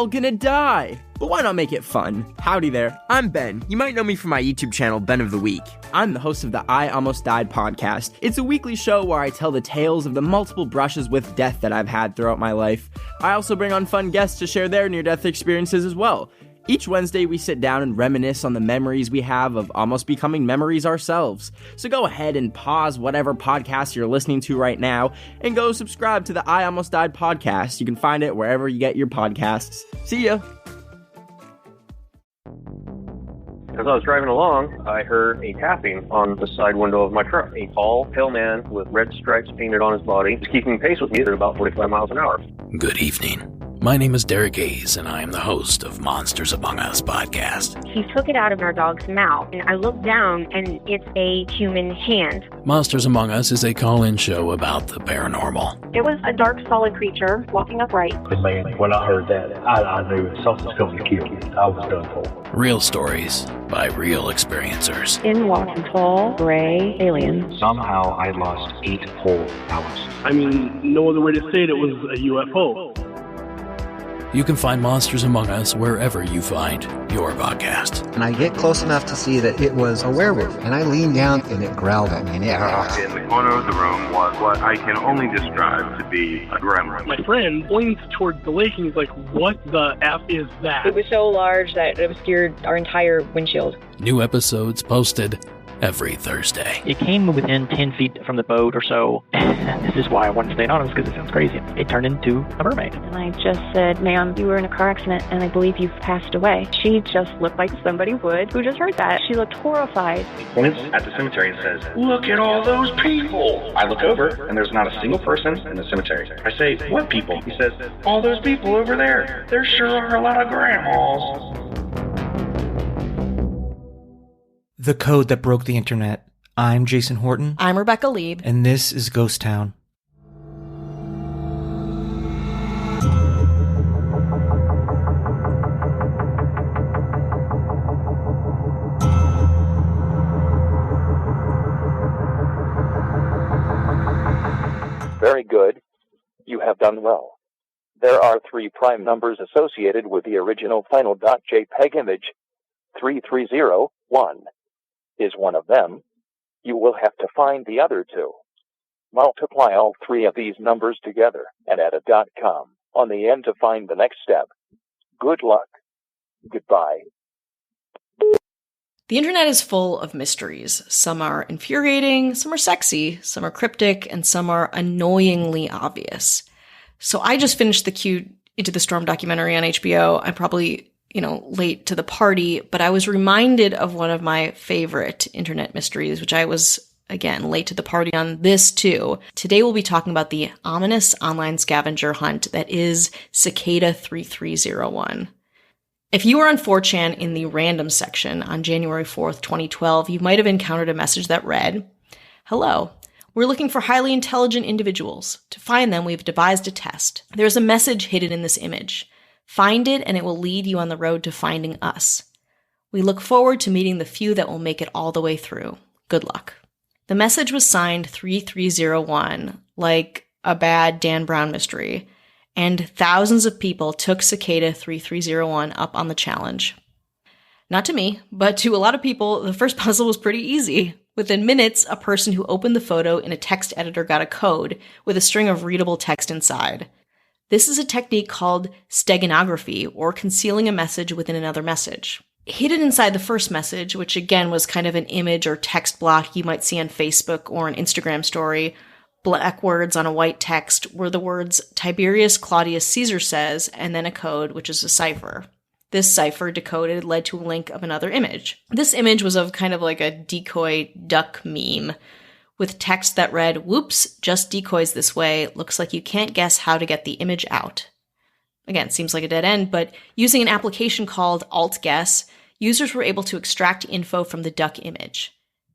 all gonna die. But why not make it fun? Howdy there, I'm Ben. You might know me from my YouTube channel, Ben of the Week. I'm the host of the I Almost Died podcast. It's a weekly show where I tell the tales of the multiple brushes with death that I've had throughout my life. I also bring on fun guests to share their near-death experiences as well. Each Wednesday, we sit down and reminisce on the memories we have of almost becoming memories ourselves. So go ahead and pause whatever podcast you're listening to right now and go subscribe to the I Almost Died podcast. You can find it wherever you get your podcasts. See ya! As I was driving along, I heard a tapping on the side window of my truck. A tall, pale man with red stripes painted on his body was keeping pace with me at about 45 miles an hour. Good evening. My name is Derek Hayes, and I am the host of Monsters Among Us podcast. He took it out of our dog's mouth, and I looked down, and it's a human hand. Monsters Among Us is a call-in show about the paranormal. It was a dark, solid creature walking upright. And man, when I heard that, I knew something's coming to kill me. I was done for. Real stories by real experiencers. In walked a tall, gray alien. Somehow I lost 8 whole hours. I mean, no other way to say it was a UFO. You can find Monsters Among Us wherever you find your podcast. And I get close enough to see that it was a werewolf, and I leaned down and it growled at me. And in the corner of the room was what I can only describe to be a gremlin. My friend points towards the lake and he's like, "What the F is that?" It was so large that it obscured our entire windshield. New episodes posted every Thursday. It came within 10 feet from the boat or so. This is why I want to stay anonymous, because it sounds crazy. It turned into a mermaid. And I just said, "Ma'am, you were in a car accident and I believe you've passed away." She just looked like somebody would who just heard that. She looked horrified. Points at the cemetery and says, "Look at all those people." I look over and there's not a single person in the cemetery. I say, "What people?" He says, "All those people over there. There sure are a lot of grandmas." The Code That Broke the Internet. I'm Jason Horton. I'm Rebecca Lieb. And this is Ghost Town. Very good. You have done well. There are 3 prime numbers associated with the original final .jpeg image. 3301 is one of them. You will have to find the other 2. Multiply all 3 of these numbers together and add a .com on the end to find the next step. Good luck. Goodbye. The internet is full of mysteries. Some are infuriating, some are sexy, some are cryptic, and some are annoyingly obvious. So I just finished the cute Into the Storm documentary on HBO. I'm probably late to the party, but I was reminded of one of my favorite internet mysteries, which I was, again, late to the party on this too. Today we'll be talking about the ominous online scavenger hunt that is Cicada 3301. If you were on 4chan in the random section on January 4th, 2012, you might have encountered a message that read, "Hello. We're looking for highly intelligent individuals. To find them, we've devised a test. There's a message hidden in this image. Find it, and it will lead you on the road to finding us. We look forward to meeting the few that will make it all the way through. Good luck." The message was signed 3301, like a bad Dan Brown mystery, and thousands of people took Cicada 3301 up on the challenge. Not to me, but to a lot of people, the first puzzle was pretty easy. Within minutes, a person who opened the photo in a text editor got a code with a string of readable text inside. This is a technique called steganography, or concealing a message within another message. Hidden inside the first message, which again was kind of an image or text block you might see on Facebook or an Instagram story, black words on a white text, were the words "Tiberius Claudius Caesar says," and then a code, which is a cipher. This cipher, decoded, led to a link of another image. This image was of kind of like a decoy duck meme, with text that read, "Whoops, just decoys this way. Looks like you can't guess how to get the image out." Again, seems like a dead end, but using an application called AltGuess, users were able to extract info from the duck image.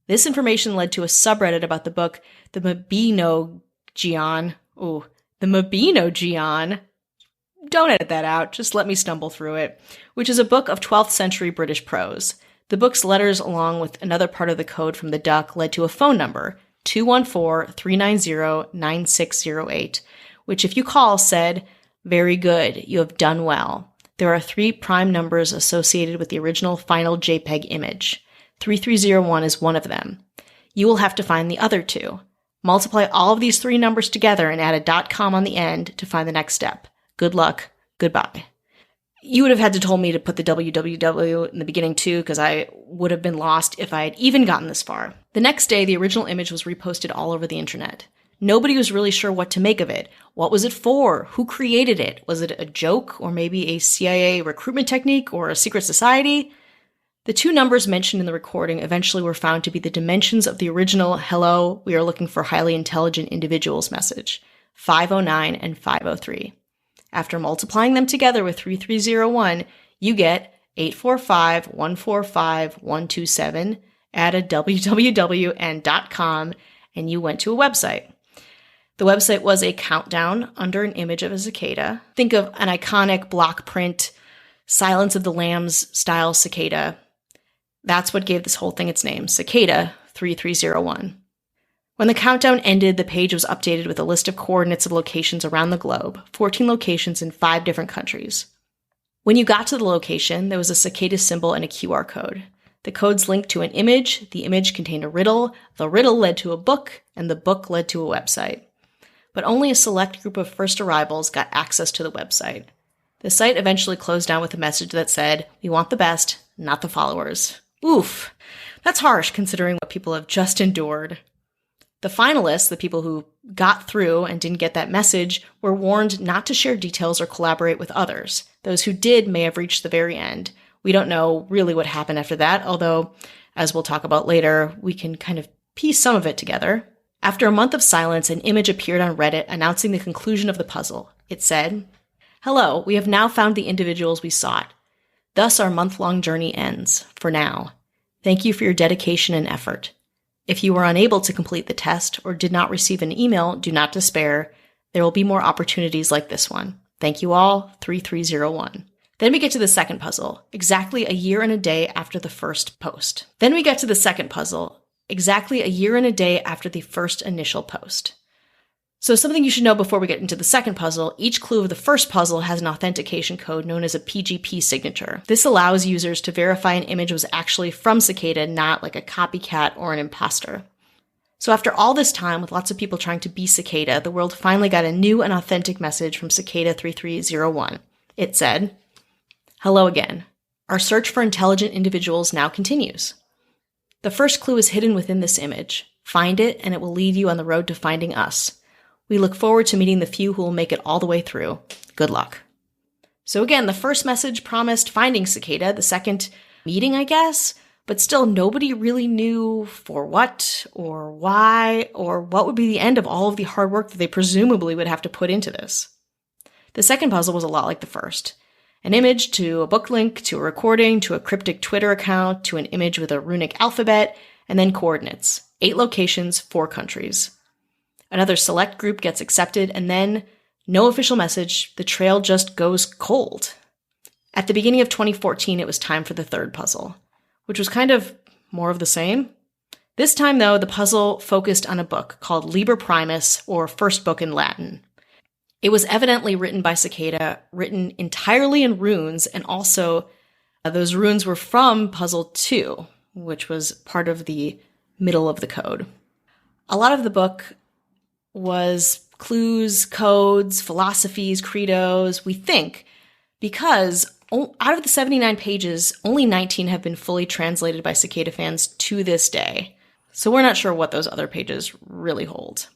This information led to a subreddit about the book, The Mabinogion. Don't edit that out, just let me stumble through it, which is a book of 12th century British prose. The book's letters, along with another part of the code from the duck, led to a phone number, 214-390-9608, which if you call said, "Very good, you have done well. There are 3 prime numbers associated with the original final JPEG image. 3301 is one of them. You will have to find the other 2. Multiply all of these 3 numbers together and add a .com on the end to find the next step. Good luck. Goodbye. You would have had to told me to put the www in the beginning too, because I would have been lost if I had even gotten this far. The next day, the original image was reposted all over the internet. Nobody was really sure what to make of it. What was it for? Who created it? Was it a joke, or maybe a CIA recruitment technique, or a secret society? The 2 numbers mentioned in the recording eventually were found to be the dimensions of the original "Hello, we are looking for highly intelligent individuals" message, 509 and 503. After multiplying them together with 3301, you get 845-145-127, add a www and .com, and you went to a website. The website was a countdown under an image of a cicada. Think of an iconic block print, Silence of the Lambs style cicada. That's what gave this whole thing its name, Cicada 3301. When the countdown ended, the page was updated with a list of coordinates of locations around the globe, 14 locations in 5 different countries. When you got to the location, there was a cicada symbol and a QR code. The codes linked to an image, the image contained a riddle, the riddle led to a book, and the book led to a website. But only a select group of first arrivals got access to the website. The site eventually closed down with a message that said, "We want the best, not the followers." Oof, that's harsh considering what people have just endured. The finalists, the people who got through and didn't get that message, were warned not to share details or collaborate with others. Those who did may have reached the very end. We don't know really what happened after that, although, as we'll talk about later, we can kind of piece some of it together. After a month of silence, an image appeared on Reddit announcing the conclusion of the puzzle. It said, "Hello, we have now found the individuals we sought. Thus our month-long journey ends, for now. Thank you for your dedication and effort. If you were unable to complete the test or did not receive an email, do not despair. There will be more opportunities like this one. Thank you all, 3301. Then we get to the second puzzle, exactly a year and a day after the first post. Initial post. So something you should know before we get into the second puzzle, each clue of the first puzzle has an authentication code known as a PGP signature. This allows users to verify an image was actually from Cicada, not like a copycat or an imposter. So after all this time, with lots of people trying to be Cicada, the world finally got a new and authentic message from Cicada 3301. It said, "Hello again. Our search for intelligent individuals now continues. The first clue is hidden within this image. Find it, and it will lead you on the road to finding us. We look forward to meeting the few who will make it all the way through. Good luck." So again, the first message promised finding Cicada, the second meeting, I guess, but still nobody really knew for what or why or what would be the end of all of the hard work that they presumably would have to put into this. The second puzzle was a lot like the first. An image to a book link, to a recording, to a cryptic Twitter account, to an image with a runic alphabet, and then coordinates. 8 locations, 4 countries. Another select group gets accepted, and then no official message. The trail just goes cold. At the beginning of 2014, it was time for the third puzzle, which was kind of more of the same. This time, though, the puzzle focused on a book called Liber Primus, or First Book in Latin. It was evidently written by Cicada, written entirely in runes, and also those runes were from Puzzle 2, which was part of the middle of the code. A lot of the book was clues, codes, philosophies, credos, we think, because out of the 79 pages, only 19 have been fully translated by Cicada fans to this day. So we're not sure what those other pages really hold.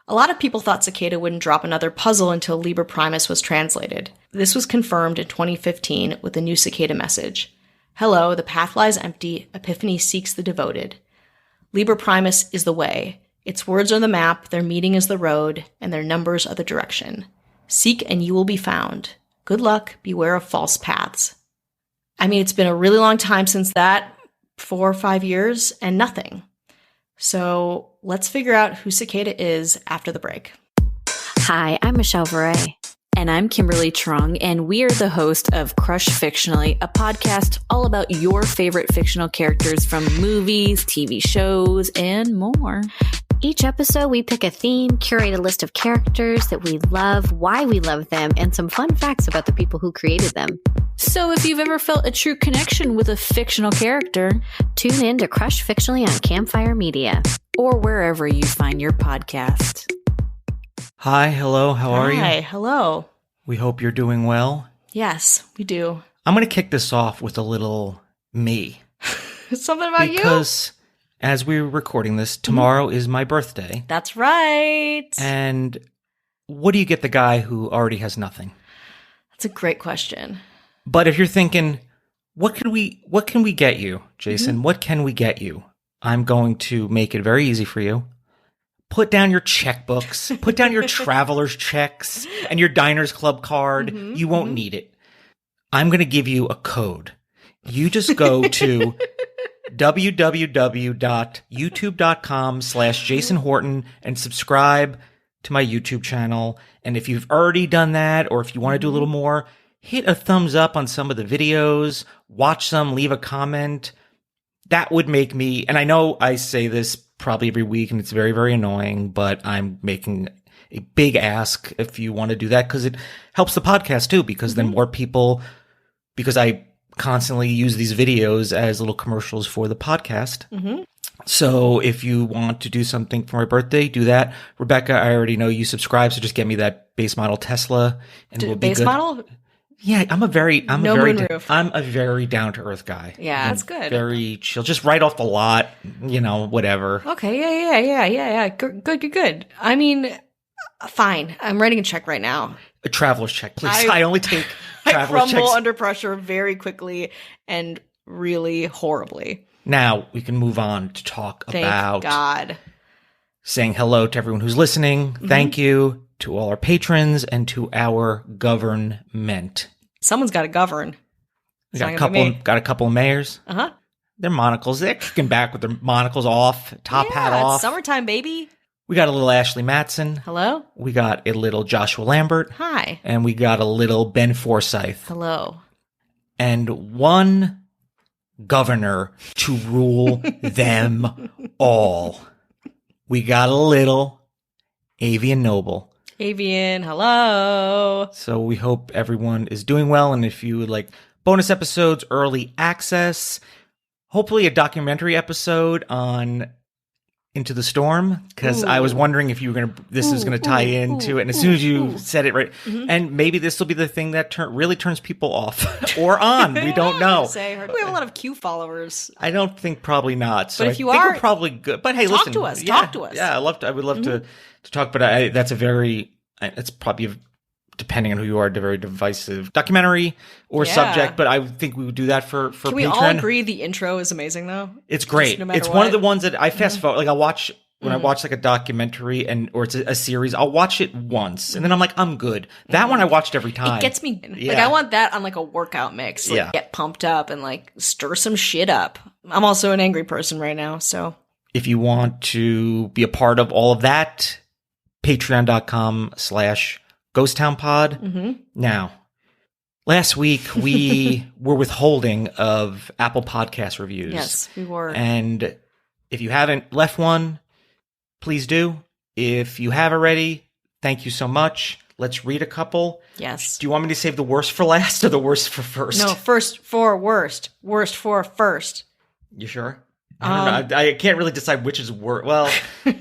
A lot of people thought Cicada wouldn't drop another puzzle until Liber Primus was translated. This was confirmed in 2015 with the new Cicada message. "Hello, the path lies empty, Epiphany seeks the devoted. Liber Primus is the way. Its words are the map, their meaning is the road, and their numbers are the direction. Seek and you will be found. Good luck, beware of false paths." I mean, it's been a really long time since that, 4 or 5 years, and nothing. So let's figure out who Cicada is after the break. Hi, I'm Michelle Varay. And I'm Kimberly Trung, and we are the host of Crush Fictionally, a podcast all about your favorite fictional characters from movies, TV shows, and more. Each episode, we pick a theme, curate a list of characters that we love, why we love them, and some fun facts about the people who created them. So if you've ever felt a true connection with a fictional character, tune in to Crush Fictionally on Campfire Media. Or wherever you find your podcast. Hi, hello, how are you? Hi, hello. We hope you're doing well. Yes, we do. I'm going to kick this off with a little me. Something about you? Because as we're recording this, tomorrow is my birthday. That's right. And what do you get the guy who already has nothing? That's a great question. But if you're thinking, what can we get you, Jason? What can we get you? I'm going to make it very easy for you. Put down your checkbooks, put down your traveler's checks and your Diners Club card. You won't need it. I'm going to give you a code. You just go to www.youtube.com/Jason Horton and subscribe to my YouTube channel. And if you've already done that, or if you want to do a little more, hit a thumbs up on some of the videos, watch some, leave a comment. That would make me, and I know I say this probably every week and it's very, very annoying, but I'm making a big ask if you want to do that because it helps the podcast too, because then more people, because I constantly use these videos as little commercials for the podcast. So if you want to do something for my birthday, do that. Rebecca, I already know you subscribe, so just get me that base model Tesla and we'll be good. Base model? Yeah, I'm a very down to earth guy. Yeah, that's good. Very chill, just right off the lot, whatever. Okay, yeah. Good. I mean, fine. I'm writing a check right now. A traveler's check, please. I only take traveler's checks. I crumble under pressure very quickly and really horribly. Now we can move on to talk about God. Saying hello to everyone who's listening. Thank you to all our patrons and to our government. Someone's got to govern. We got a couple of mayors. Their monocles. They're kicking back with their monocles off, top hat off. It's summertime, baby. We got a little Ashley Matson. Hello. We got a little Joshua Lambert. Hi. And we got a little Ben Forsyth. Hello. And one governor to rule them all. We got a little Avian Noble. Avian, hello. So we hope everyone is doing well. And if you would like bonus episodes, early access, hopefully a documentary episode on Into the Storm, because I was wondering if you were this is going to tie into it. And as soon as you said it right, and maybe this will be the thing that really turns people off or on. We don't know. We have a lot of Q followers. I don't think probably not. So but if you I think are, we're probably good. But hey, listen, talk to us. Yeah, I would love to talk. But that's it's probably, depending on who you are, a very divisive documentary or subject. But I think we would do that for Can Patreon. we all agree the intro is amazing though? It's great. It's one of the ones that I fast forward. Like I watch when I watch like a documentary or it's a series, I'll watch it once and then I'm like, I'm good. That one I watched every time. It gets me. Like I want that on like a workout mix. Like, get pumped up and like stir some shit up. I'm also an angry person right now, so. If you want to be a part of all of that, patreon.com/GhostTownPod. Now, last week we were withholding of Apple Podcast reviews. Yes, we were. And if you haven't left one, please do. If you have already, thank you so much. Let's read a couple. Yes. Do you want me to save the worst for last or the worst for first? No, first for worst. Worst for first. You sure? I don't know. I can't really decide which is worse. Well,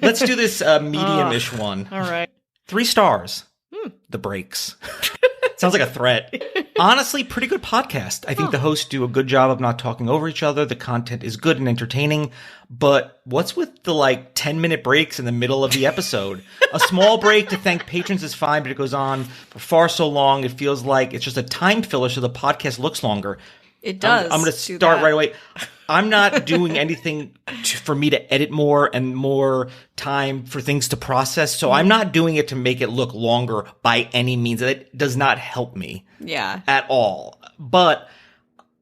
let's do this medium-ish one. All right. 3 stars. The breaks. Sounds like a threat. Honestly, pretty good podcast. I think the hosts do a good job of not talking over each other. The content is good and entertaining. But what's with the 10-minute breaks in the middle of the episode? A small break to thank patrons is fine, but it goes on for far so long. It feels like it's just a time filler so the podcast looks longer. It does. I'm going to start right away. I'm not doing anything for me to edit more and more time for things to process. So I'm not doing it to make it look longer by any means. It does not help me at all. But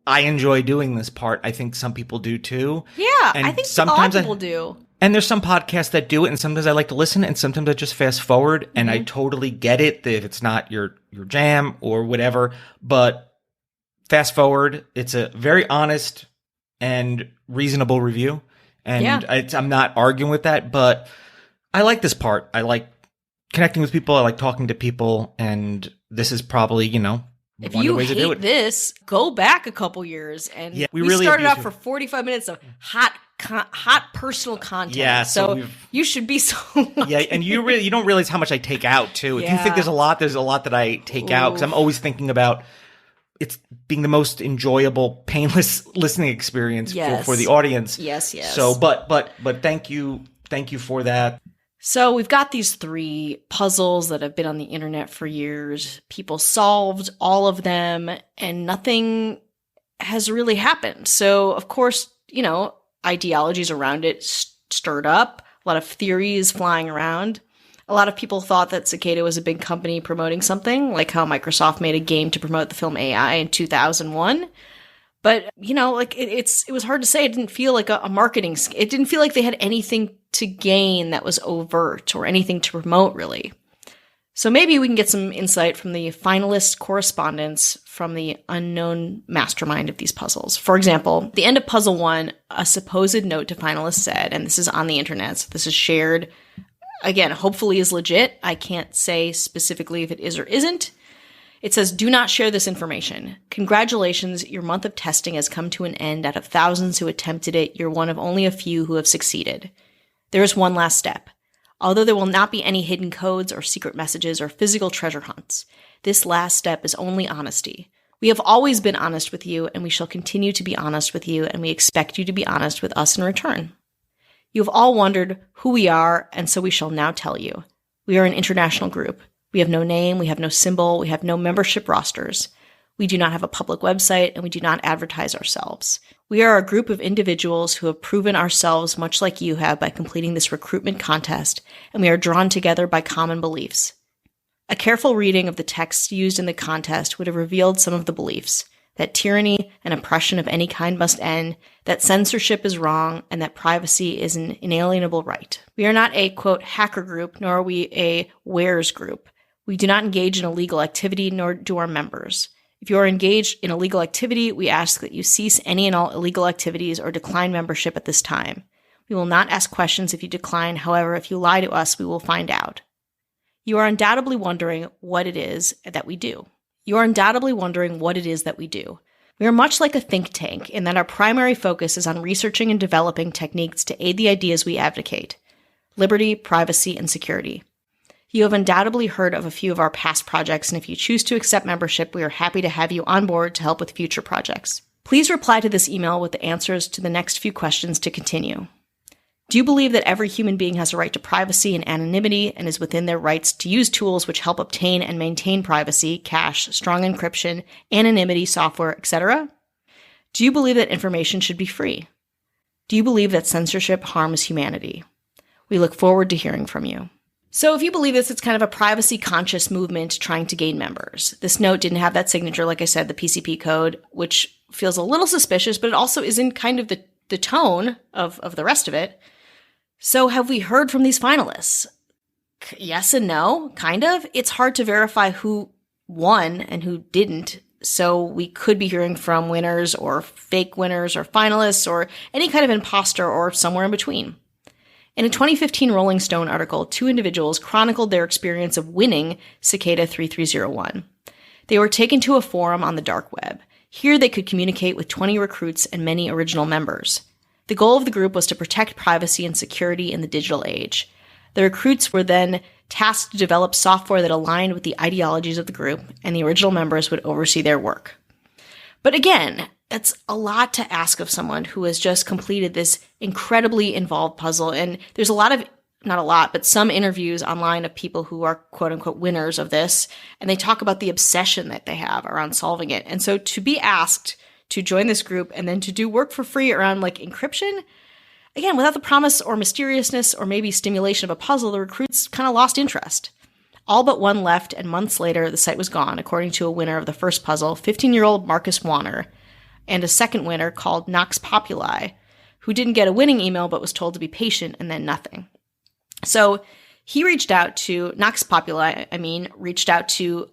I enjoy doing this part. I think some people do too. Yeah, and I think sometimes people do. And there's some podcasts that do it, and sometimes I like to listen, and sometimes I just fast forward, and I totally get it if it's not your jam or whatever. But fast forward, it's a very honest and reasonable review. And I'm not arguing with that, but I like this part. I like connecting with people. I like talking to people. And this is probably, If one of you the ways to do hate it. this, go back a couple years and we we really started abuse off for 45 minutes of hot personal content. Yeah, so you should be so Yeah, and you don't realize how much I take out too. If you think there's a lot that I take out because I'm always thinking about it's being the most enjoyable, painless listening experience for the audience. Yes, yes. So, but thank you for that. So we've got these 3 puzzles that have been on the internet for years. People solved all of them and nothing has really happened. So, of course, ideologies around it stirred up. A lot of theories flying around. A lot of people thought that Cicada was a big company promoting something, like how Microsoft made a game to promote the film AI in 2001. But, it was hard to say. It didn't feel like a marketing. It didn't feel like they had anything to gain that was overt or anything to promote, really. So maybe we can get some insight from the finalist correspondence from the unknown mastermind of these puzzles. For example, at the end of puzzle 1, a supposed note to finalists said, and this is on the internet, so this is shared, again, hopefully is legit. I can't say specifically if it is or isn't. It says, do not share this information. Congratulations, your month of testing has come to an end. Out of thousands who attempted it, you're one of only a few who have succeeded. There is one last step. Although there will not be any hidden codes or secret messages or physical treasure hunts, this last step is only honesty. We have always been honest with you, and we shall continue to be honest with you, and we expect you to be honest with us in return. You have all wondered who we are, and so we shall now tell you. We are an international group. We have no name, we have no symbol, we have no membership rosters. We do not have a public website, and we do not advertise ourselves. We are a group of individuals who have proven ourselves much like you have by completing this recruitment contest, and we are drawn together by common beliefs. A careful reading of the texts used in the contest would have revealed some of the beliefs, that tyranny and oppression of any kind must end, that censorship is wrong, and that privacy is an inalienable right. We are not a, quote, hacker group, nor are we a wares group. We do not engage in illegal activity, nor do our members. If you are engaged in illegal activity, we ask that you cease any and all illegal activities or decline membership at this time. We will not ask questions if you decline. However, if you lie to us, we will find out. You are undoubtedly wondering what it is that we do. We are much like a think tank in that our primary focus is on researching and developing techniques to aid the ideas we advocate: liberty, privacy, and security. You have undoubtedly heard of a few of our past projects, and if you choose to accept membership, we are happy to have you on board to help with future projects. Please reply to this email with the answers to the next few questions to continue. Do you believe that every human being has a right to privacy and anonymity and is within their rights to use tools which help obtain and maintain privacy, cache, strong encryption, anonymity, software, etc.? Do you believe that information should be free? Do you believe that censorship harms humanity? We look forward to hearing from you. So if you believe this, it's kind of a privacy-conscious movement trying to gain members. This note didn't have that signature, like I said, the PCP code, which feels a little suspicious, but it also is in kind of the tone of the rest of it. So have we heard from these finalists? Yes and no, kind of. It's hard to verify who won and who didn't, so we could be hearing from winners or fake winners or finalists or any kind of imposter or somewhere in between. In a 2015 Rolling Stone article, 2 individuals chronicled their experience of winning Cicada 3301. They were taken to a forum on the dark web. Here they could communicate with 20 recruits and many original members. The goal of the group was to protect privacy and security in the digital age. The recruits were then tasked to develop software that aligned with the ideologies of the group, and the original members would oversee their work. But again, that's a lot to ask of someone who has just completed this incredibly involved puzzle. And there's some interviews online of people who are quote unquote winners of this. And they talk about the obsession that they have around solving it. And so to be asked to join this group and then to do work for free around like encryption, again, without the promise or mysteriousness or maybe stimulation of a puzzle, the recruits kind of lost interest. All but one left, and months later, the site was gone, according to a winner of the first puzzle, 15-year-old Marcus Warner, and a second winner called Nox Populi, who didn't get a winning email but was told to be patient and then nothing. So he reached out to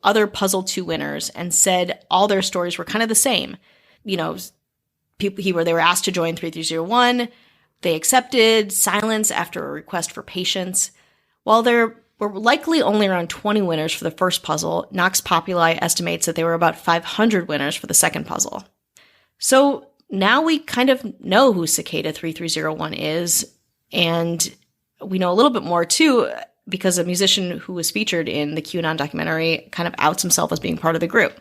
other Puzzle 2 winners and said all their stories were kind of the same. You know, they were asked to join 3301, they accepted, silence after a request for patience. While there were likely only around 20 winners for the first puzzle, Nox Populi estimates that there were about 500 winners for the second puzzle. So now we kind of know who Cicada 3301 is, and we know a little bit more too, because a musician who was featured in the QAnon documentary kind of outs himself as being part of the group.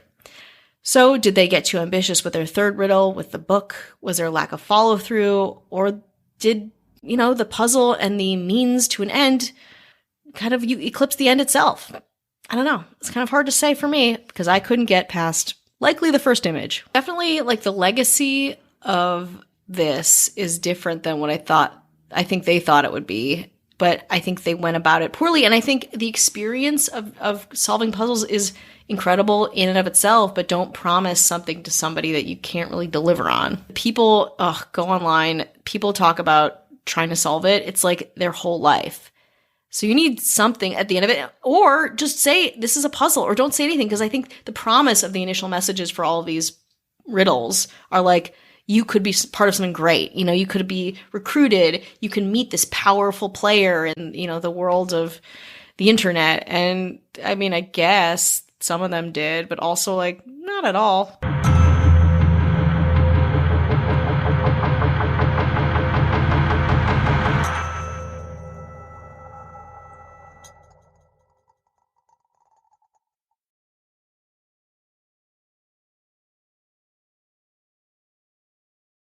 So did they get too ambitious with their third riddle with the book? Was there a lack of follow through? Or did, the puzzle and the means to an end kind of eclipse the end itself? I don't know. It's kind of hard to say for me because I couldn't get past likely the first image. Definitely like the legacy of this is different than what I think they thought it would be. But I think they went about it poorly. And I think the experience of solving puzzles is incredible in and of itself, but don't promise something to somebody that you can't really deliver on. People go online, people talk about trying to solve it. It's like their whole life. So you need something at the end of it, or just say this is a puzzle, or don't say anything, because I think the promise of the initial messages for all of these riddles are like, you could be part of something great. You could be recruited. You can meet this powerful player in, the world of the internet. And I mean, I guess some of them did, but also like not at all.